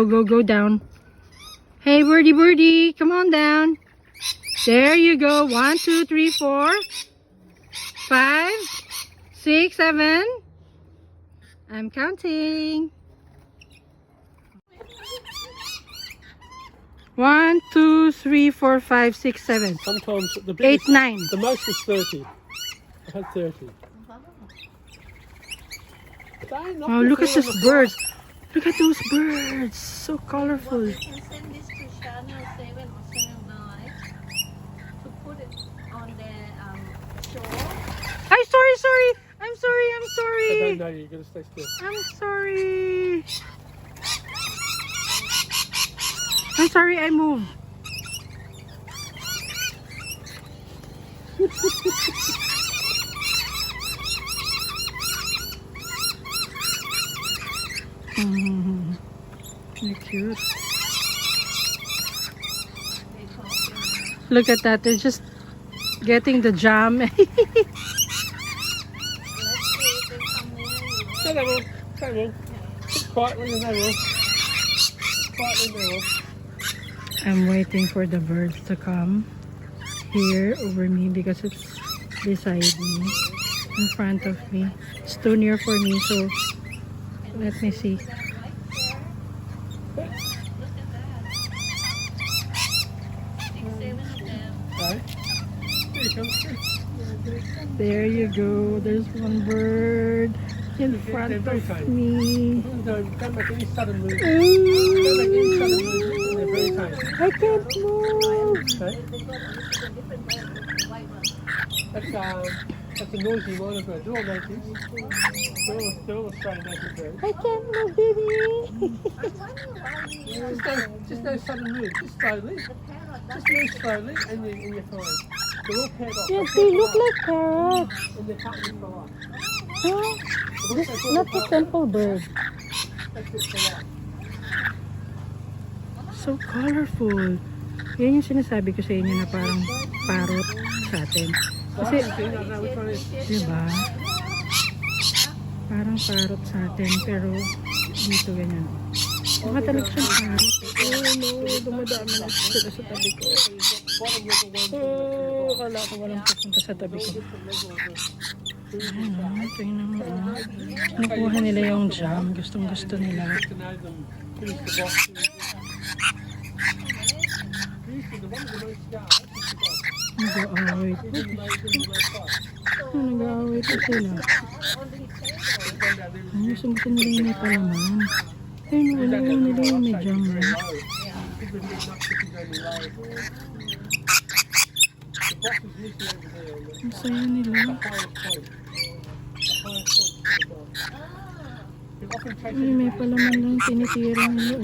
go down. Hey, birdie, birdie, come on down. There you go. 1, 2, 3, 4, 5, 6, 7. I'm counting. 1, 2, 3, 4, 5, 6, 7. Sometimes the 8, biggest, 9. the most is 30. I had 30. Oh, look at those birds. Look at those birds. So colorful. You can send this to channel 7 or channel 9 to put it on the shore. I'm sorry. I'm sorry. I'm I sorry. don't know, you're going to stay still. I'm sorry. I'm sorry, I moved. They're cute. Look at that, they're just getting the jam. Let's see if they come near you. Stay there, Will. Stay, Will. Quietly in there, Will. Quietly in there, Will. I'm waiting for the birds to come here over me because it's beside me, in front of me. It's too near for me, so let me see. Look at that. 6, 7 of them. Okay. Here you come. There you go. There's one bird in front very of tiny. me. Don't make any sudden moves. Don't make Ooh, any sudden moves. They're very tiny. I can't move. Okay. They got a different bird, the white one. That's a noisy one, but they're all natives. They're all Australian native birds. I can't move, baby. Just no sudden move. Just slowly. Just move slowly and you're fine. They're all paired off. Yes, they look like parrots. And they're partners for life. Huh? This is not a simple bird. That's it for life. So colorful. Yan yung sinasabi ko sa inyo na parang parrot sa atin. Kasi, I don't know which one it is. diba? Parang parrot sa atin, pero dito ganyan. Baka talaga siyang parrot. Oh no, dumadami na sila sa tabi ko. Oh, akala ko walang pupunta sa tabi ko. Ayan, tingnan mo. Nakuha nila yung jam. Gustong gusto nila. Nag-aaway po. Nag-aaway po sila. Gusto nila yung may palaman. Ayun, wala nila yung may jam. Ang saya nila. Ay, may palaman lang tinitira nila.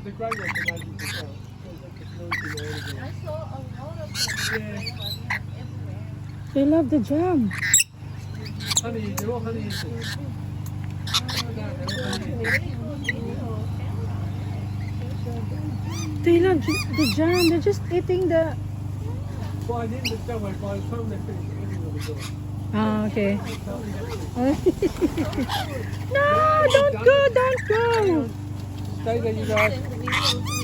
The grey ones are native as well. I saw a lot of them. Everywhere. They love the jam. Honey, they're all honey eaters. They love the jam. They're just eating the... By the end of the day, by the time they finish, everything will be gone. Ah, okay. No, don't go. Stay there, you guys.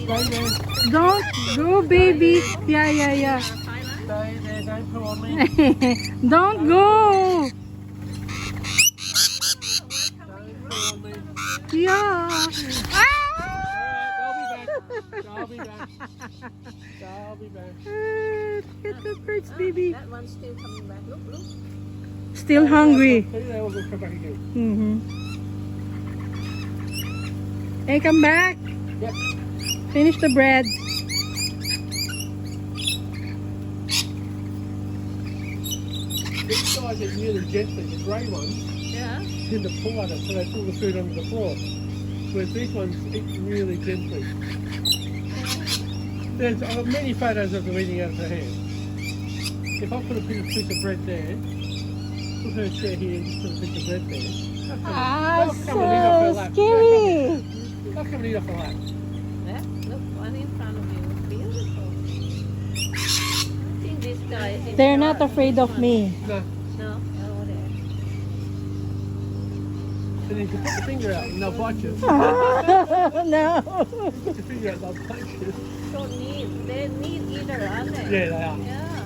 Stay there. Don't go, baby. Yeah. Stay there. Don't pull on me. Don't go. Don't pull on me. Yeah. Ah! I'll be back. I'll be back. Look at the birds, baby. That one's still coming back. Look. Still hungry. They all will come back again. Hey, come back. Yep. Finish the bread. These guys are really gently. The grey ones Yeah. tend to pull at it, so they pull the food onto the floor. Whereas these ones eat really gently. I've got many photos of them eating out of their hand. If I put a piece of bread there, put her chair here and just put a piece of bread there. Ah, They'll come and eat off her so lap. scary. They'll come and eat off her lap. That, look, one in front of you. Beautiful. I think this guy is in They're not charge. afraid of me. No. No? Oh, Then you can put your finger out and they'll bite you. No. Put your finger out, they'll bite you. Don't need. They need either, aren't they? Yeah, they are. Yeah.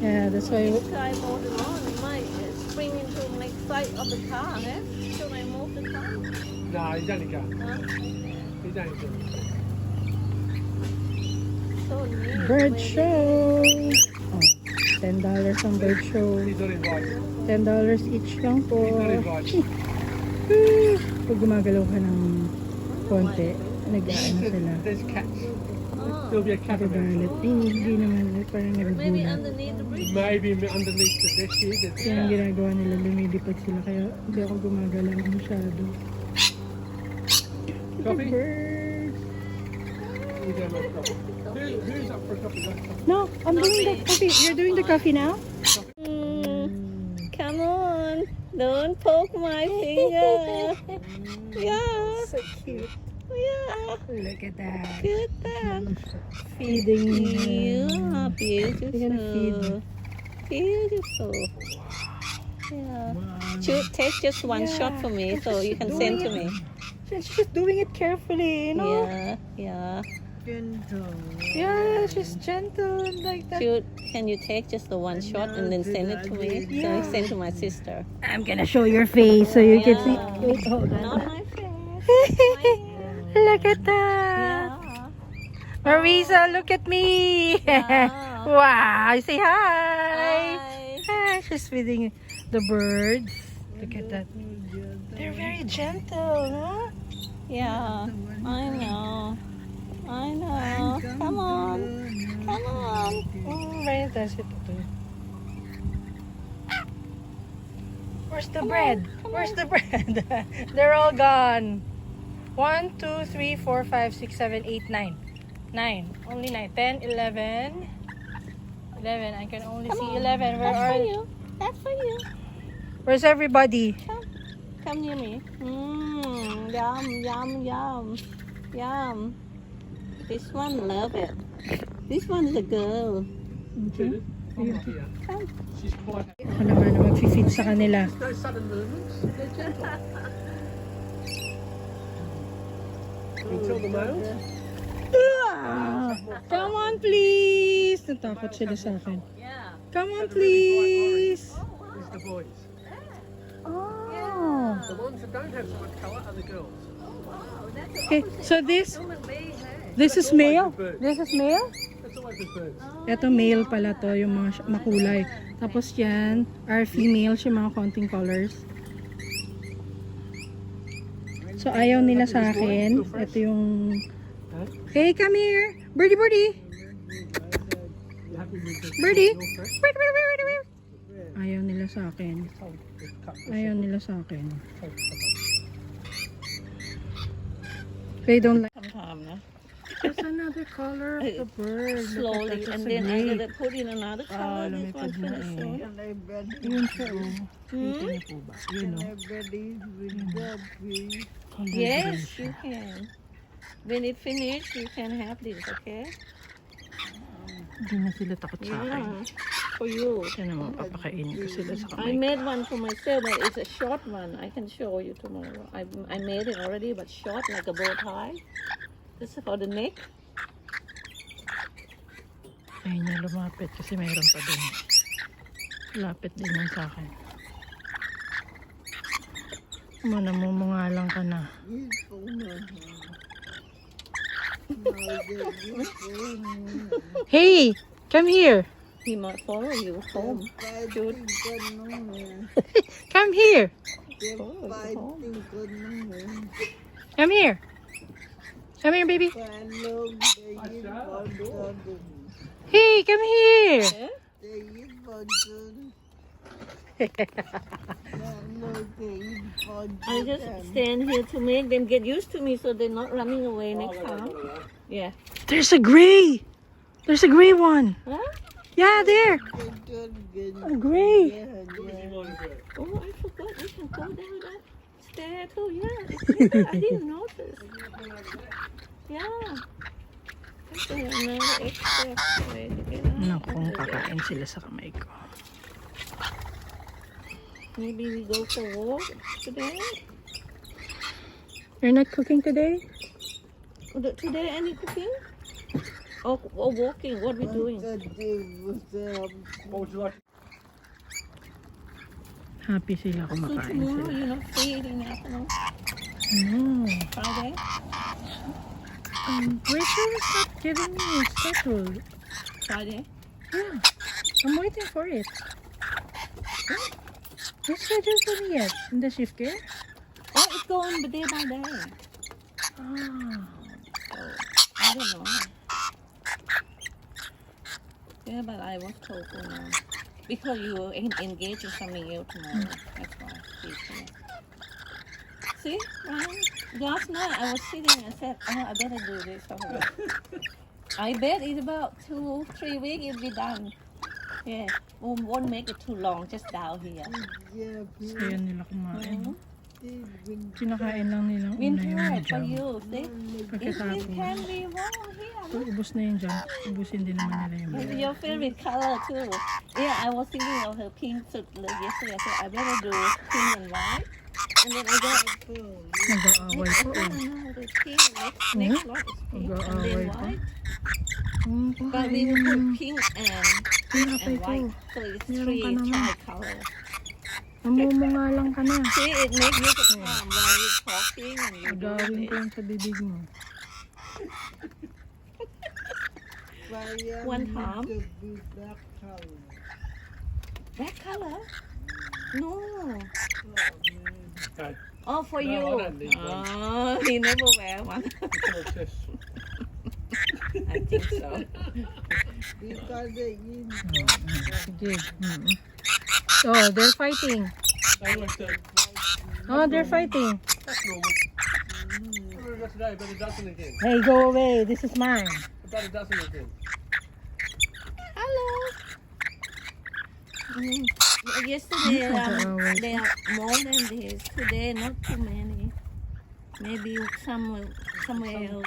Yeah, that's why. This guy mowed the lawn. He might spring into the next side of the car, eh? Should I move the car? No, he's only going. Huh? He's only doing it. So neat. Bird Where show. Oh, $10 ang bird show. He's not invited. $10 each lang po. He's not invited. Pag gumagalaw ka ng konti, nag-aano sila. There's cats. Oh, There'll be a cat around. Nagagalit. Hindi naman. Parang maybe nagugulat. underneath the bridge. Maybe underneath the deck here, there's Kaya ang ginagawa nila, lumilipad sila. Kaya hindi ako gumagalaw masyado. coffee. Birds. We don't have coffee. Who's up for a coffee? No, I'm doing the coffee. You're doing the coffee now? Come on. Don't poke my finger. Yeah. So cute. Yeah. Look at that. Good dog. Feeding. Yeah, They're gonna feed. beautiful. Beautiful. Yeah. Take just one shot for me so you can send to me. She's just doing it carefully, you know? Yeah, yeah. Gentle. Yeah, she's gentle like that. Shoot, can you take just the one shot and then send it to me? So I send to my sister. I'm gonna show your face so you can see. Yeah. Wait, hold Not on. my face. Look at that. Yeah. Marisa, look at me. Yeah. Wow, say hi. Hi. Ah, she's feeding the birds. Look at that. They're very gentle, huh? Yeah, I know. I know. Come on. Come on. Ryan does it too. Where's the bread? Where's the bread? They're all gone. 1, 2, 3, 4, 5, 6, 7, 8, 9. 9. Only 9. 10, 11. 11. I can only Come see on. 11. Where That's are for you. That's for you. Where's everybody? Come near me. Yum, yum, yum. Yum. This one love it. This one is a girl. Judith? Yeah. She's quite happy. Ako naman na mag-feed sa kanila. No sudden movements. They're gentle. Can you tell the males? Come on, please! Natakot sila sa akin. Yeah. Come on, please! These are the boys. Oh. The ones that don't have so much colour are the girls. Wow, that's Okay, so this way, hey. is male. This is male? That's always with birds. Ito male pala to, yung mga makulay. Tapos yan, are female siya, mga konting colors. So ayaw nila sa akin. Ito yung... Hey, come here! Birdie, birdie! You happy with the Birdie! your fresh? Birdie, birdie, birdie, birdie! Ayaw nila sa akin. Ayaw nila sa akin. They don't like... Sometimes, no? There's another color of the bird. Slowly, and then I gotta put in another color. This lumipad one's na finished. eh. Yun siya, oh. Kita niyo po ba? Yun, oh. Color Yes, green siya. you can. When it finished, you can have this, okay? Hindi na sila takot sa akin. Yeah, for you. Kaya naman, papakainin ko sila sa I kamay ko. made one for myself, but it's a short one. I can show you tomorrow. I made it already, but short, like a bow tie. This is for the neck. Ayun niya lumapit kasi mayroon pa din. Lapit din yan sa akin. Namumunga lang ka na. Hey, come here. He might follow you home. Shoot. Come here. Follow you home. Come here. Come here, baby. Hey, come here. Eh? I just stand here to make them get used to me so they're not running away next time. Yeah. There's a gray. There's a gray one. Huh? Yeah, there. A gray. Oh, I forgot. We can go down that stair too. Yeah, it's there. I didn't notice. Yeah. There's another extra way to get out. Naku, kakain sila sa kamay ko. Maybe we go for a walk today. You're not cooking today? Today any cooking? Or walking? What we doing? What would you like? Happy sila So kumakain tomorrow sila. you're not free in the afternoon? No. Friday? Rachel is not giving me a schedule. Friday? Yeah. I'm waiting for it. No schedule for me yet. In the shift care? Oh, it's going day by day. Ah. I don't know. Yeah, but I was told to know. Because you were engaged in something else tomorrow. That's why. See, Ryan? Last night I was sitting and said, oh, I better do this for her. I bet in about 2-3 weeks it'll be done. Yeah, won't make it too long, just down here. Kaya nila kumain. Kinakain lang nila una Winter yung for jam. you, see? Pagkatapos, It can be warm here. pag ubos na yung jam, ubusin din naman nila yung Maybe jam. your favorite color too. Yeah, I was thinking of her pink suit yesterday. I said I better do pink and white. And then I got Nag-aaway po. no, the pink next lot is pink and Mag-aaway then pa. white. But Kumain we will naman. put pink and Tinapay ko. white, so it's Meron three ka naman. tri-color. Namumunga lang ka na. See, it makes you calm while you're talking and you do Gawin ko this. yan sa bibig mo. One palm. Black color? No. Okay. Oh, for No, you. I don't need one. Oh, he never wear one. What's this? I think so. Sige. Oh, they're fighting. They went to, Oh, they're fighting. that's normal. What did I got today? About a dozen again. Hey, go away. This is mine. About a dozen again. Hello. Yesterday they are more than this. Today not too many. Maybe somewhere else.